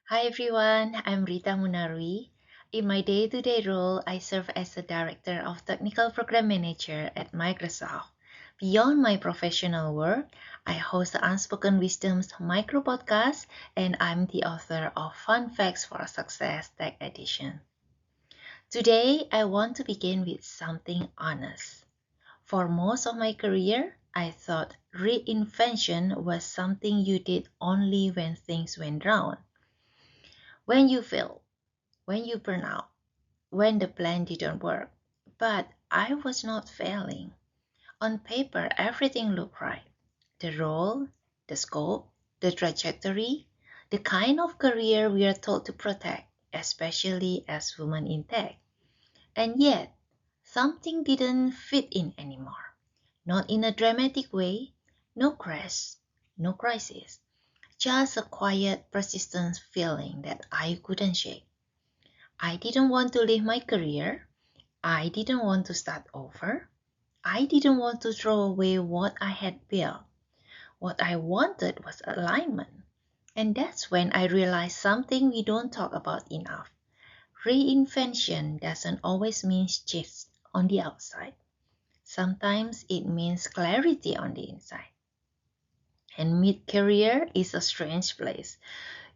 Hi everyone, I'm Rita Munarwi. In my day-to-day role, I serve as the Director of Technical Program Manager at Microsoft. Beyond my professional work, I host the Unspoken Wisdoms micro podcast and I'm the author of Fun Facts for Success Tech Edition. Today, I want to begin with something honest. For most of my career, I thought reinvention was something you did only when things went wrong. When you fail, when you burn out, when the plan didn't work. But I was not failing. On paper, everything looked right. The role, the scope, the trajectory, the kind of career we are told to protect, especially as women in tech. And yet, something didn't fit in anymore. Not in a dramatic way, no crash, no crisis, just a quiet, persistent feeling that I couldn't shake. I didn't want to leave my career. I didn't want to start over. I didn't want to throw away what I had built. What I wanted was alignment. And that's when I realized something we don't talk about enough. Reinvention doesn't always mean shifts on the outside. Sometimes it means clarity on the inside. And mid-career is a strange place.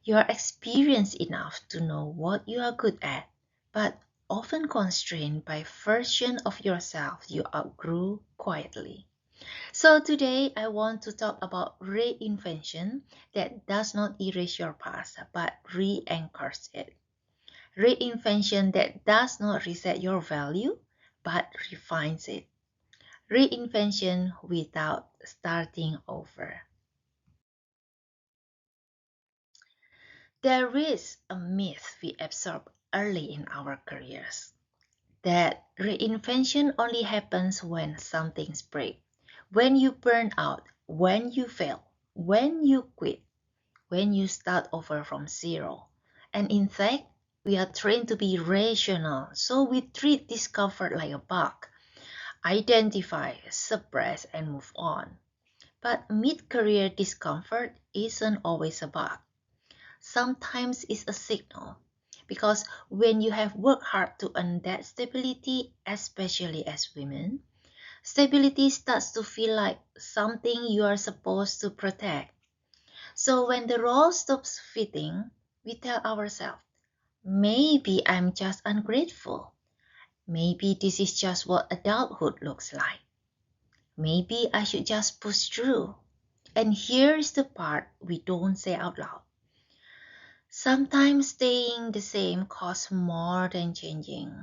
You are experienced enough to know what you are good at, but often constrained by version of yourself you outgrew quietly. So today I want to talk about reinvention that does not erase your past but re-anchors it. Reinvention that does not reset your value but refines it. Reinvention without starting over. There is a myth we absorb early in our careers that reinvention only happens when something's break, when you burn out, when you fail, when you quit, when you start over from zero. And in fact, we are trained to be rational, so we treat discomfort like a bug, identify, suppress, and move on. But mid-career discomfort isn't always a bug. Sometimes it's a signal. Because when you have worked hard to earn that stability, especially as women, stability starts to feel like something you are supposed to protect. So when the role stops fitting, we tell ourselves, maybe I'm just ungrateful. Maybe this is just what adulthood looks like. Maybe I should just push through. And here's the part we don't say out loud. Sometimes staying the same costs more than changing.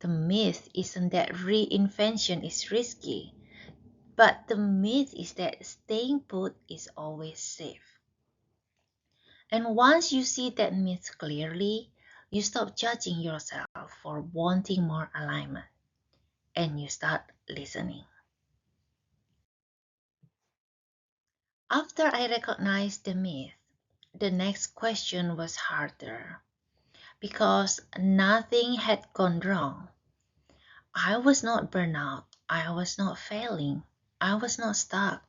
The myth isn't that reinvention is risky, but the myth is that staying put is always safe. And once you see that myth clearly, you stop judging yourself for wanting more alignment and you start listening. After I recognized the myth, the next question was harder because nothing had gone wrong. I was not burnout. I was not failing. I was not stuck.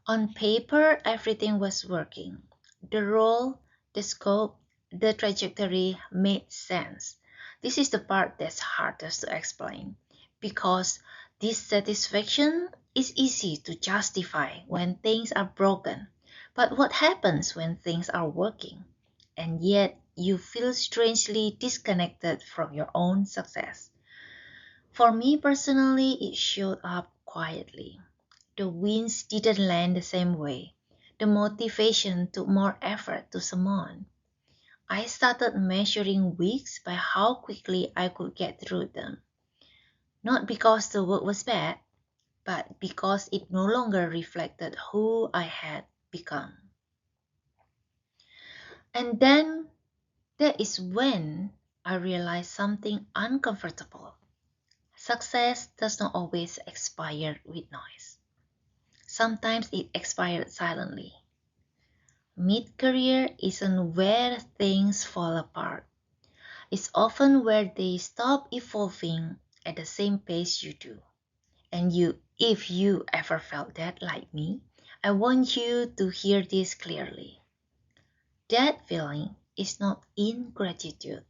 On paper, everything was working. The role, the scope, the trajectory made sense. This is the part that's hardest to explain because dissatisfaction is easy to justify when things are broken. But what happens when things are working? And yet you feel strangely disconnected from your own success. For me personally, it showed up quietly. The wins didn't land the same way. The motivation took more effort to summon. I started measuring weeks by how quickly I could get through them. Not because the work was bad, but because it no longer reflected who I had become. And then that is when I realized something uncomfortable. Success does not always expire with noise. Sometimes it expired silently. Mid-career isn't where things fall apart. It's often where they stop evolving at the same pace you do. And if you ever felt that like me, I want you to hear this clearly. That feeling is not ingratitude,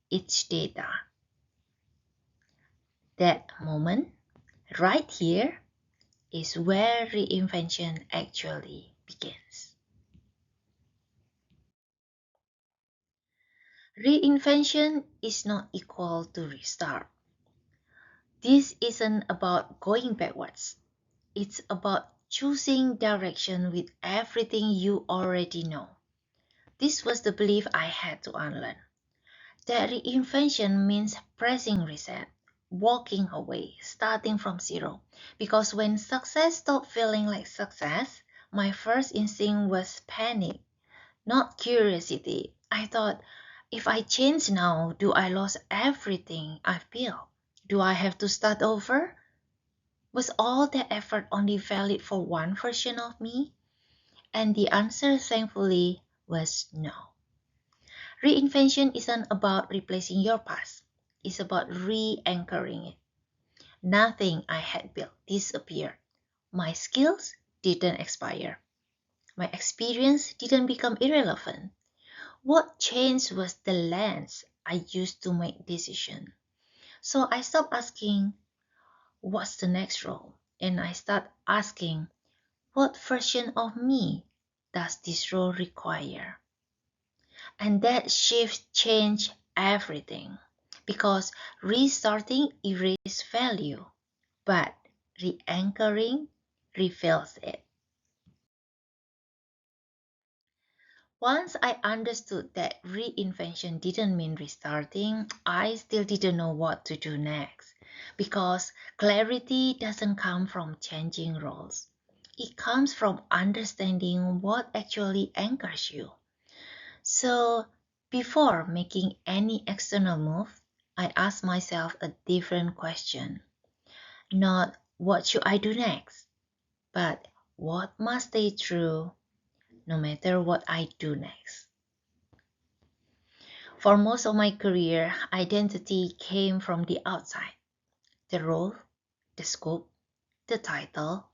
it's data. That moment, right here, is where reinvention actually begins. Reinvention is not equal to restart. This isn't about going backwards. It's about choosing direction with everything you already know. This was the belief I had to unlearn. That reinvention means pressing reset, walking away, starting from zero. Because when success stopped feeling like success, my first instinct was panic, not curiosity. I thought, if I change now, do I lose everything I've built? Do I have to start over? Was all that effort only valid for one version of me? And the answer, thankfully, was no. Reinvention isn't about replacing your past. It's about re-anchoring it. Nothing I had built disappeared. My skills didn't expire. My experience didn't become irrelevant. What changed was the lens I used to make decisions. So I stopped asking, what's the next role? And I start asking, what version of me does this role require? And that shift changed everything because restarting erases value, but re-anchoring reveals it. Once I understood that reinvention didn't mean restarting, I still didn't know what to do next because clarity doesn't come from changing roles. It comes from understanding what actually anchors you. So, before making any external move, I ask myself a different question. Not what should I do next, but what must stay true no matter what I do next. For most of my career, identity came from the outside. The role, the scope, the title,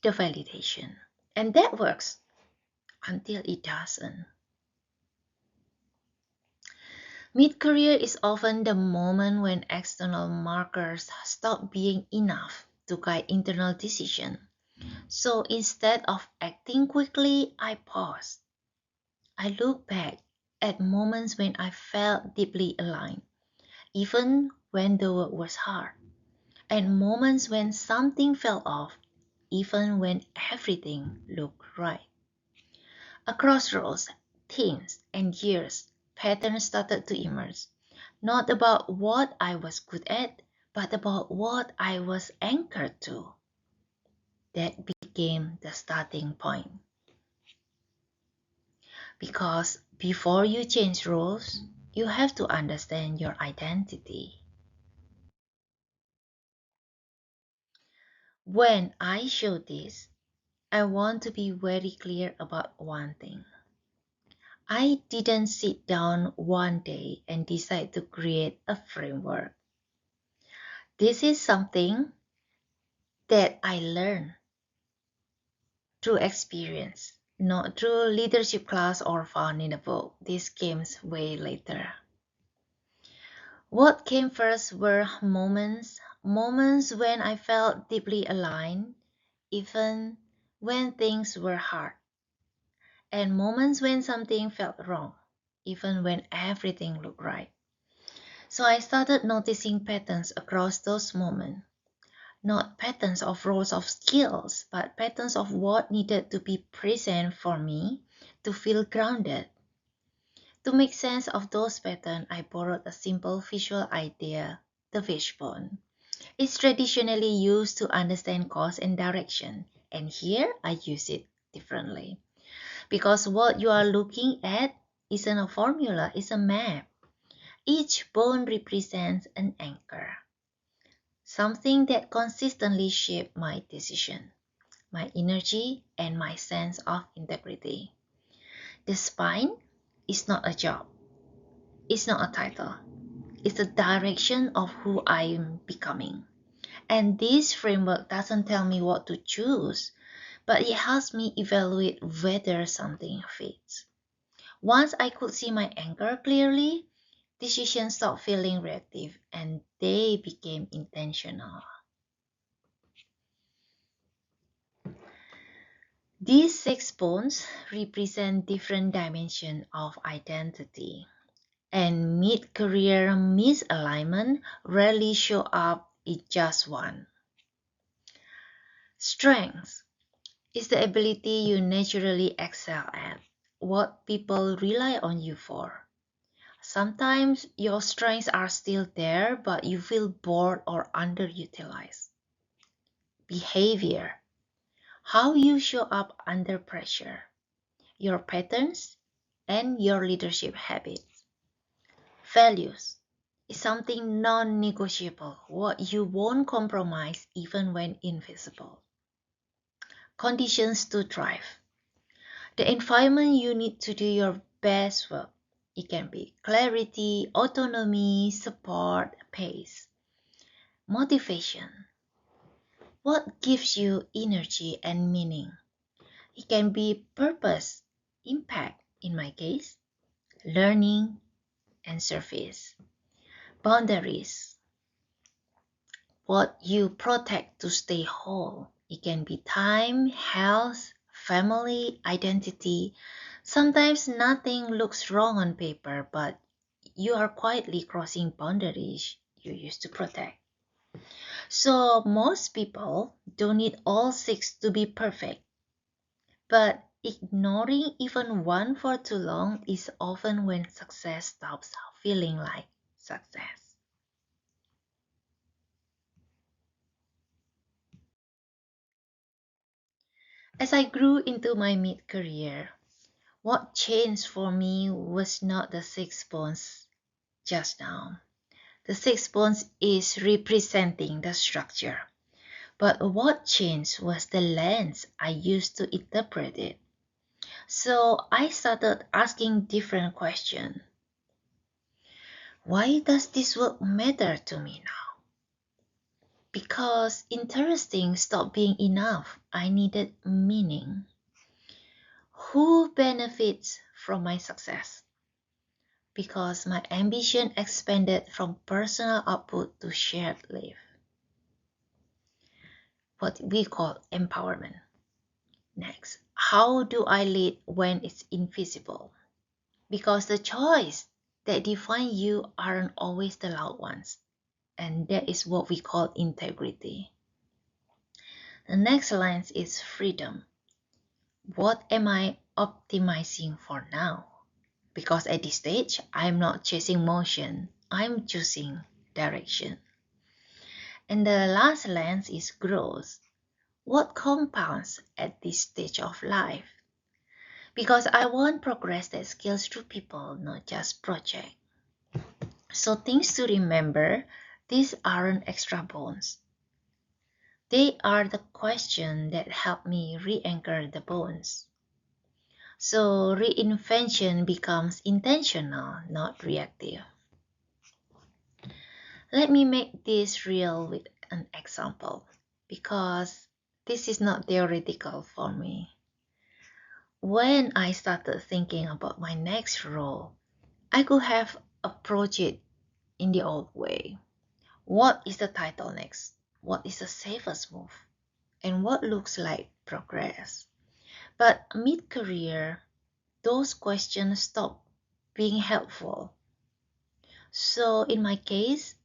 the validation. And that works until it doesn't. Mid-career is often the moment when external markers stop being enough to guide internal decision. So instead of acting quickly, I pause. I look back at moments when I felt deeply aligned, even when the work was hard, and moments when something fell off, even when everything looked right. Across roles, teams, and years, patterns started to emerge, not about what I was good at, but about what I was anchored to. That became the starting point. Because before you change roles, you have to understand your identity. When I show this, I want to be very clear about one thing. I didn't sit down one day and decide to create a framework. This is something that I learned through experience, not through leadership class or found in a book. This came way later. What came first were moments when I felt deeply aligned, even when things were hard, and moments when something felt wrong, even when everything looked right. So I started noticing patterns across those moments, not patterns of roles of skills, but patterns of what needed to be present for me to feel grounded. To make sense of those patterns, I borrowed a simple visual idea, the fishbone. It's traditionally used to understand cause and direction, and here I use it differently. Because what you are looking at isn't a formula, it's a map. Each bone represents an anchor, something that consistently shaped my decision, my energy, and my sense of integrity. The spine is not a job, it's not a title, it's a direction of who I am becoming. And this framework doesn't tell me what to choose, but it helps me evaluate whether something fits. Once I could see my anchor clearly, decisions stopped feeling reactive and they became intentional. These 6 bones represent different dimensions of identity, and mid-career misalignment rarely show up in just one. Strengths is the ability you naturally excel at, what people rely on you for. Sometimes your strengths are still there, but you feel bored or underutilized. Behavior, how you show up under pressure, your patterns, and your leadership habits. Values is something non-negotiable, what you won't compromise even when invisible. Conditions to thrive. The environment you need to do your best work. It can be clarity, autonomy, support, pace. Motivation. What gives you energy and meaning? It can be purpose, impact, in my case, learning, and service. Boundaries. What you protect to stay whole. It can be time, health, family, identity. Sometimes nothing looks wrong on paper, but you are quietly crossing boundaries you used to protect. So most people don't need all 6 to be perfect, but ignoring even one for too long is often when success stops feeling like success. As I grew into my mid-career, what changed for me was not the 6 bones just now. The 6 bones is representing the structure. But what changed was the lens I used to interpret it. So I started asking different questions. Why does this work matter to me now? Because interesting stopped being enough. I needed meaning. Who benefits from my success? Because my ambition expanded from personal output to shared life. What we call empowerment. Next, how do I lead when it's invisible? Because the choice that define you aren't always the loud ones. And that is what we call integrity. The next line is freedom. What am I optimizing for now? Because at this stage, I'm not chasing motion. I'm choosing direction. And the last lens is growth. What compounds at this stage of life? Because I want progress that scales through people, not just projects. So things to remember, these aren't extra bones. They are the question that help me re-anchor the bones. So reinvention becomes intentional, not reactive. Let me make this real with an example, because this is not theoretical for me. When I started thinking about my next role, I could have approached it in the old way. What is the title next? What is the safest move? And what looks like progress? But mid-career, those questions stop being helpful. So in my case,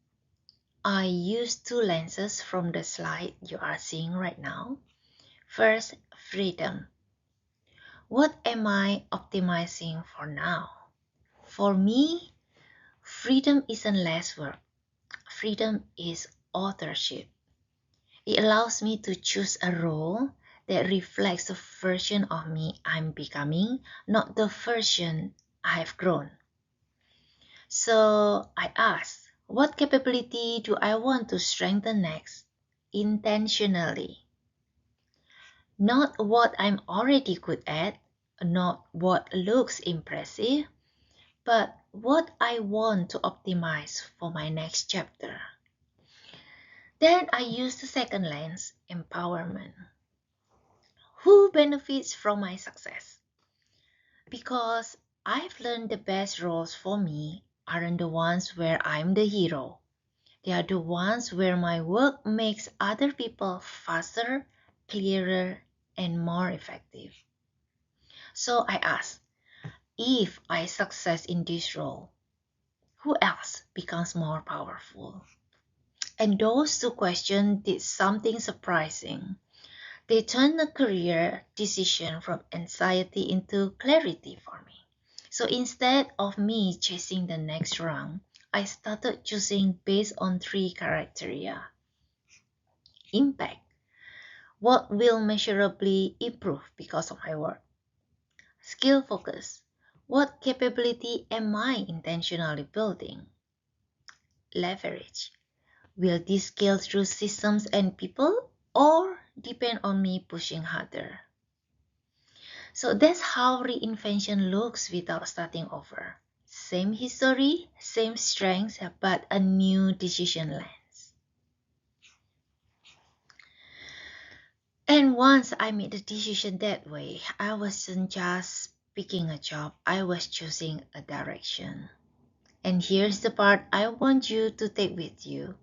I use 2 lenses from the slide you are seeing right now. First, freedom. What am I optimizing for now? For me, freedom isn't less work. Freedom is authorship. It allows me to choose a role that reflects the version of me I'm becoming, not the version I've grown. So I ask, what capability do I want to strengthen next? Intentionally. Not what I'm already good at, not what looks impressive, but what I want to optimize for my next chapter. Then I use the second lens, empowerment. Who benefits from my success? Because I've learned the best roles for me aren't the ones where I'm the hero. They are the ones where my work makes other people faster, clearer, and more effective. So I ask, if I success in this role, who else becomes more powerful? And those two questions did something surprising. They turned a career decision from anxiety into clarity for me. So instead of me chasing the next rung, I started choosing based on three criteria. Impact. What will measurably improve because of my work? Skill focus. What capability am I intentionally building? Leverage. Will this scale through systems and people or depend on me pushing harder? So that's how reinvention looks without starting over. Same history, same strengths, but a new decision lens. And once I made the decision that way, I wasn't just picking a job, I was choosing a direction. And here's the part I want you to take with you.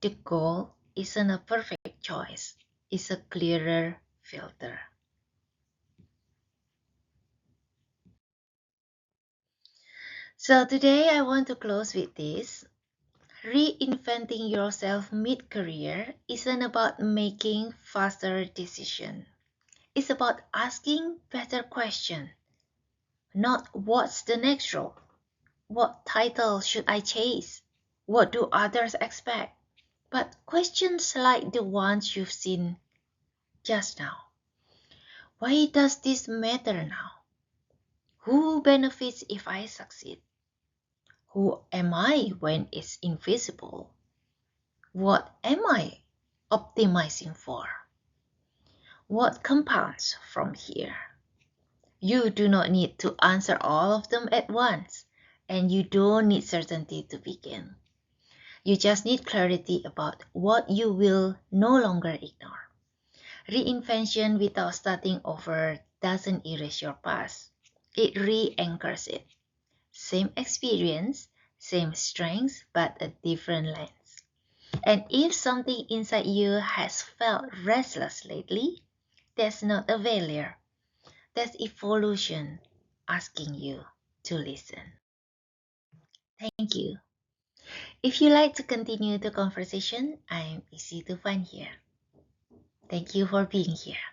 The goal isn't a perfect choice, it's a clearer filter. So today I want to close with this. Reinventing yourself mid-career isn't about making faster decisions. It's about asking better questions. Not what's the next role? What title should I chase? What do others expect? But questions like the ones you've seen just now. Why does this matter now? Who benefits if I succeed? Who am I when it's invisible? What am I optimizing for? What compounds from here? You do not need to answer all of them at once, and you don't need certainty to begin. You just need clarity about what you will no longer ignore. Reinvention without starting over doesn't erase your past. It re-anchors it. Same experience, same strengths, but a different lens. And if something inside you has felt restless lately, that's not a failure. That's evolution asking you to listen. Thank you. If you like to continue the conversation, I'm easy to find here. Thank you for being here.